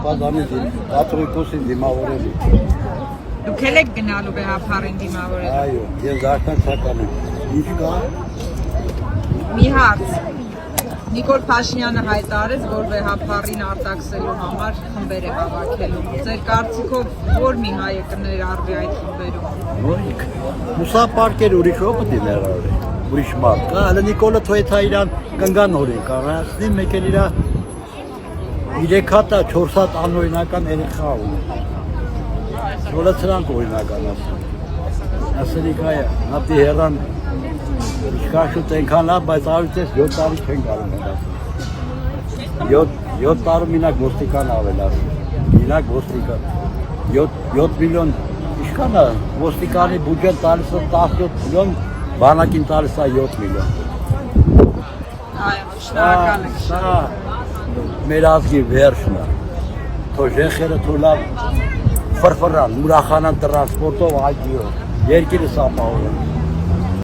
Ապազանի կաթողիկոսին դիմավորելի։ Դուք եք գնալու վեհապարին դիմավորել։ Այո, ես արտանցական եմ։ Ինչ կա։ Մի հարց։ Նիկոլ Փաշինյանը հայտարարեց, որ վեհապարին արտաքսելու համար խմբեր է հավաքելու։ Ձեր կարծիքով ո՞ր մի հայ է կներառվի այդ խմբերում։ Նույնք։ Մուսապարկեր ուրիշ ով պետք է ներառվի։ Ուրիշ մարդ կա, հələ Նիկոլը Թոյթա իրան կնգան օրին կառնի, մեկ էլ իրա 3 հատա 4 հատ անօրինական երեխա ունի։ Որը սրանք օրինական ասում։ Ասելիք այ նապի հերան Իշխաշուտ ենքան լավ, բայց ավիտես 7 տարի չեն կարող ասում։ 7 տարի մինակ ոստիկան ավել ասում։ Մինակ ոստիկան 7 միլիոն ինչքան է ոստիկանի բյուջեն տալիս է 17 միլիոն, բանակին տալիս է 7 միլիոն։ Այո, շնորհակալ եմ։ Սա մեր ազգի վերջն է։ Թո ժեխերը թո լավ ֆրֆրան, ուրախանան տրանսպորտով այդիով, երկիրս ապահովում։